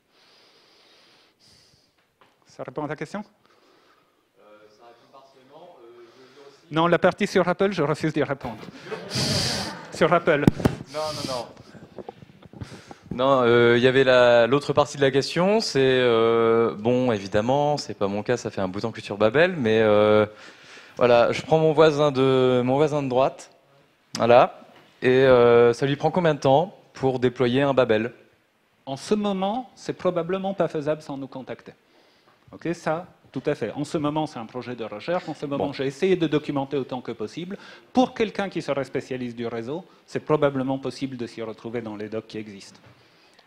Ça répond à ta question? Ça répond partiellement. Non, la partie sur Apple, je refuse d'y répondre. Sur Apple. Non. Non, il y avait l'autre partie de la question, c'est bon, évidemment, c'est pas mon cas, ça fait un bout de temps que je suis sur Babel, mais voilà, je prends mon voisin de droite, voilà, et ça lui prend combien de temps pour déployer un Babel? En ce moment, c'est probablement pas faisable sans nous contacter. Ok, ça, tout à fait. En ce moment, c'est un projet de recherche. En ce moment, j'ai essayé de documenter autant que possible. Pour quelqu'un qui serait spécialiste du réseau, c'est probablement possible de s'y retrouver dans les docs qui existent.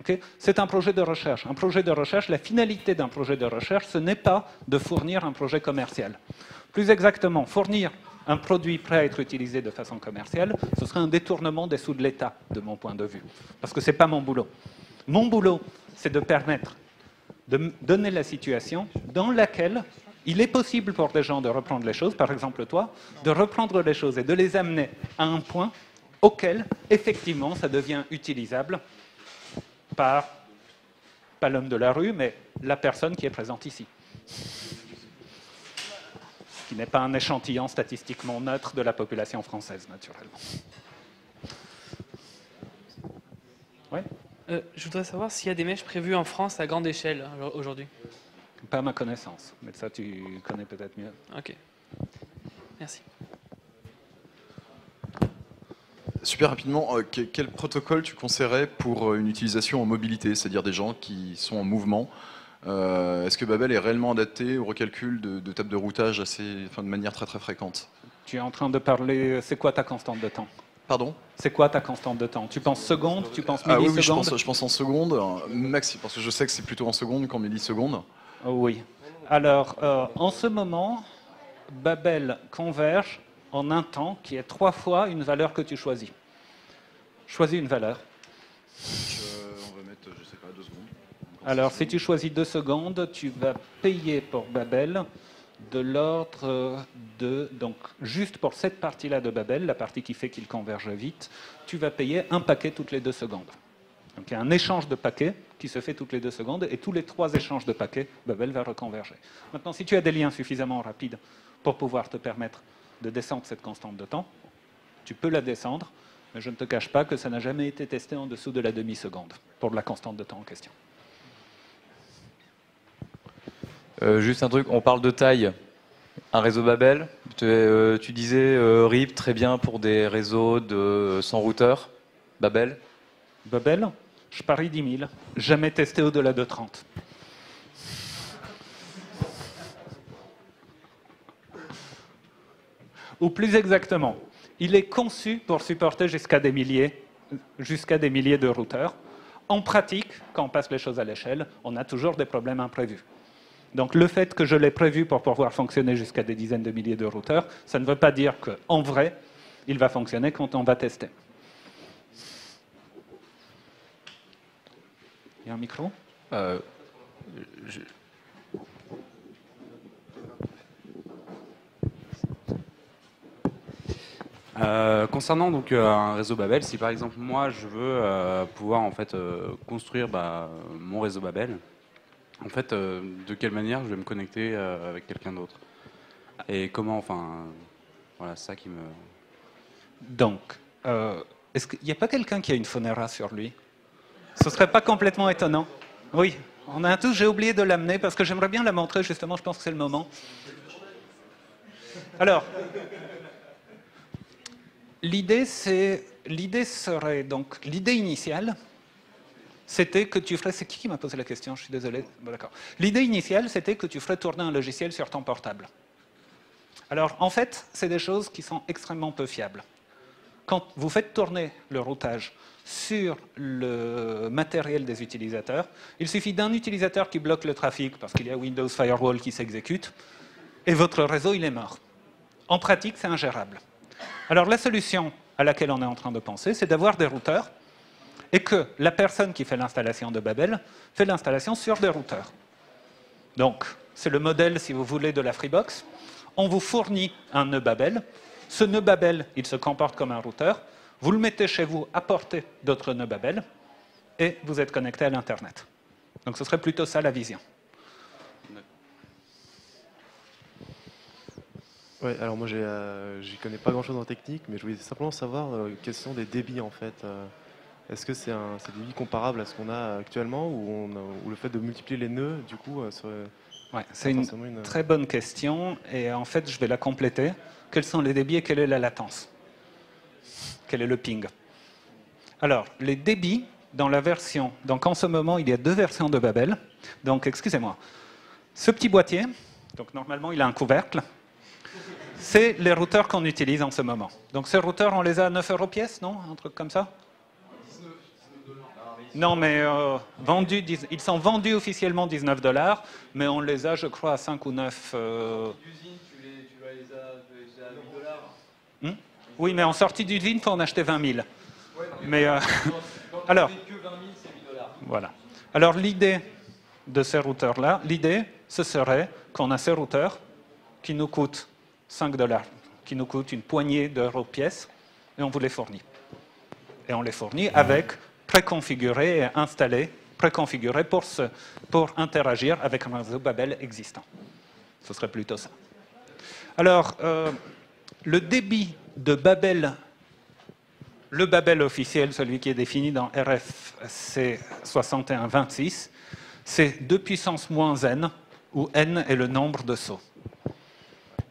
Okay, c'est un projet de recherche. Un projet de recherche, la finalité d'un projet de recherche, ce n'est pas de fournir un projet commercial. Plus exactement, fournir un produit prêt à être utilisé de façon commerciale, ce serait un détournement des sous de l'État, de mon point de vue. Parce que ce n'est pas mon boulot. Mon boulot, c'est de permettre de donner la situation dans laquelle il est possible pour des gens de reprendre les choses, par exemple toi, de reprendre les choses et de les amener à un point auquel, effectivement, ça devient utilisable par, pas l'homme de la rue, mais la personne qui est présente ici. Qui n'est pas un échantillon statistiquement neutre de la population française, naturellement. Oui ? Je voudrais savoir s'il y a des mèches prévues en France à grande échelle aujourd'hui. Pas à ma connaissance, mais ça tu connais peut-être mieux. Ok. Merci. super rapidement, quel protocole tu conseillerais pour une utilisation en mobilité, c'est-à-dire des gens qui sont en mouvement? Est-ce que Babel est réellement adapté au recalcul de tables de routage de manière très très fréquente? Tu es en train de parler, c'est quoi ta constante de temps? Pardon? C'est quoi ta constante de temps? Tu penses secondes? Tu penses Ah oui, millisecondes? je pense en secondes, maxi, parce que je sais que c'est plutôt en secondes qu'en millisecondes. Oui. Alors, en ce moment, Babel converge en un temps qui est 3 fois une valeur que tu choisis. Choisis une valeur. On va mettre, je sais pas, 2 secondes. Alors, si tu choisis 2 secondes, tu vas payer pour Babel de l'ordre de... Donc, juste pour cette partie-là de Babel, la partie qui fait qu'il converge vite, tu vas payer un paquet toutes les 2 secondes. Donc, il y a un échange de paquets qui se fait toutes les 2 secondes, et tous les 3 échanges de paquets, Babel va reconverger. Maintenant, si tu as des liens suffisamment rapides pour pouvoir te permettre de descendre cette constante de temps, tu peux la descendre, mais je ne te cache pas que ça n'a jamais été testé en dessous de la demi-seconde pour la constante de temps en question. Juste un truc, on parle de taille. Un réseau Babel, tu disais RIP très bien pour des réseaux de 100 routeurs. Babel? Babel, je parie 10 000. Jamais testé au-delà de 30. Ou plus exactement, il est conçu pour supporter jusqu'à des milliers de routeurs. En pratique, quand on passe les choses à l'échelle, on a toujours des problèmes imprévus. Donc le fait que je l'ai prévu pour pouvoir fonctionner jusqu'à des dizaines de milliers de routeurs, ça ne veut pas dire qu'en vrai, il va fonctionner quand on va tester. Il y a un micro ? Concernant donc un réseau Babel, si par exemple moi je veux pouvoir en fait construire mon réseau Babel, en fait de quelle manière je vais me connecter avec quelqu'un d'autre et comment, enfin voilà, c'est ça qui me... Donc, est-ce qu'il n'y a pas quelqu'un qui a une Fonera sur lui? Ce serait pas complètement étonnant? Oui, on a un tout, j'ai oublié de l'amener parce que j'aimerais bien la montrer justement, je pense que c'est le moment. Alors, l'idée initiale, c'était que tu ferais... C'est qui m'a posé la question? Je suis désolé. Bon, d'accord. L'idée initiale, c'était que tu ferais tourner un logiciel sur ton portable. Alors, en fait, c'est des choses qui sont extrêmement peu fiables. Quand vous faites tourner le routage sur le matériel des utilisateurs, il suffit d'un utilisateur qui bloque le trafic parce qu'il y a Windows Firewall qui s'exécute, et votre réseau, il est mort. En pratique, c'est ingérable. Alors la solution à laquelle on est en train de penser, c'est d'avoir des routeurs et que la personne qui fait l'installation de Babel fait l'installation sur des routeurs. Donc, c'est le modèle, si vous voulez, de la Freebox. On vous fournit un nœud Babel. Ce nœud Babel, il se comporte comme un routeur. Vous le mettez chez vous à portée d'autres nœuds Babel et vous êtes connecté à l'Internet. Donc ce serait plutôt ça la vision. Ouais, alors moi j'y connais pas grand chose en technique, mais je voulais simplement savoir quels sont les débits en fait. Est-ce que c'est des débits comparables à ce qu'on a actuellement ou le fait de multiplier les nœuds du coup serait... Ouais, c'est une très bonne question et en fait je vais la compléter. Quels sont les débits et quelle est la latence? Quel est le ping? Alors, les débits dans la version... Donc en ce moment, il y a 2 versions de Babel. Donc, excusez-moi. Ce petit boîtier, donc normalement il a un couvercle, c'est les routeurs qu'on utilise en ce moment. Donc ces routeurs, on les a à 9 € pièce, non? Un truc comme ça? 19 $. Non, mais ils sont vendus officiellement 19 $, mais on les a, je crois, à 5 ou 9... D'usine, tu les as à 8 $. Oui, mais en sortie d'usine, il faut en acheter 20 000. Mais alors, que 20 000, c'est 8 $. Voilà. Alors l'idée de ces routeurs-là, ce serait qu'on a ces routeurs qui nous coûtent 5 $, qui nous coûtent une poignée d'euros pièce, et on vous les fournit. Et on les fournit avec préconfigurés et installés, préconfigurés pour interagir avec un réseau Babel existant. Ce serait plutôt ça. Alors, le débit de Babel, le Babel officiel, celui qui est défini dans RFC 6126, c'est 2 puissance moins n, où n est le nombre de sauts.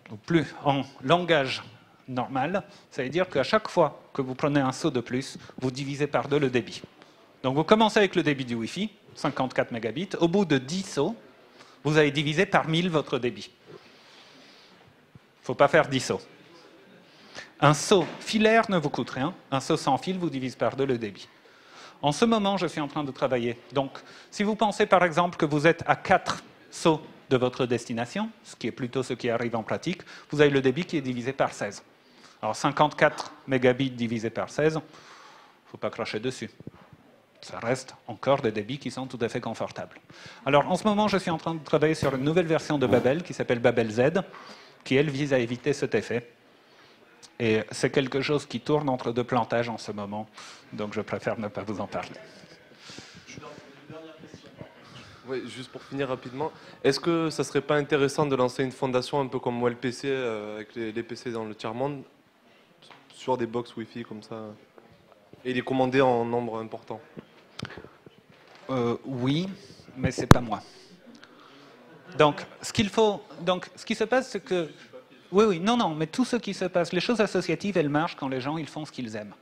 Donc plus en langage normal, ça veut dire qu'à chaque fois que vous prenez un saut de plus, vous divisez par 2 le débit. Donc vous commencez avec le débit du Wi-Fi, 54 mégabits. Au bout de 10 sauts, vous avez divisé par 1000 votre débit. Il ne faut pas faire 10 sauts. Un saut filaire ne vous coûte rien. Un saut sans fil vous divise par 2 le débit. En ce moment, je suis en train de travailler. Donc, si vous pensez par exemple que vous êtes à 4 sauts de votre destination, ce qui est plutôt ce qui arrive en pratique, vous avez le débit qui est divisé par 16. Alors 54 mégabits divisé par 16, il ne faut pas cracher dessus. Ça reste encore des débits qui sont tout à fait confortables. Alors en ce moment, je suis en train de travailler sur une nouvelle version de Babel qui s'appelle Babel Z, qui elle vise à éviter cet effet. Et c'est quelque chose qui tourne entre 2 plantages en ce moment, donc je préfère ne pas vous en parler. Oui, juste pour finir rapidement, est-ce que ça serait pas intéressant de lancer une fondation un peu comme OLPC avec les PC dans le tiers-monde sur des box Wi-Fi comme ça et les commander en nombre important? Oui, mais c'est pas moi. Donc, ce qui se passe, c'est que... Oui, non, mais tout ce qui se passe, les choses associatives, elles marchent quand les gens ils font ce qu'ils aiment.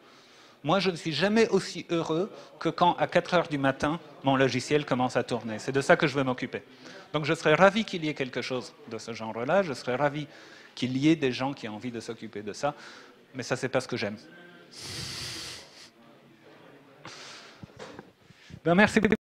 Moi, je ne suis jamais aussi heureux que quand, à 4 heures du matin, mon logiciel commence à tourner. C'est de ça que je vais m'occuper. Donc, je serais ravi qu'il y ait quelque chose de ce genre-là. Je serais ravi qu'il y ait des gens qui aient envie de s'occuper de ça. Mais ça, c'est pas ce que j'aime. Ben, merci.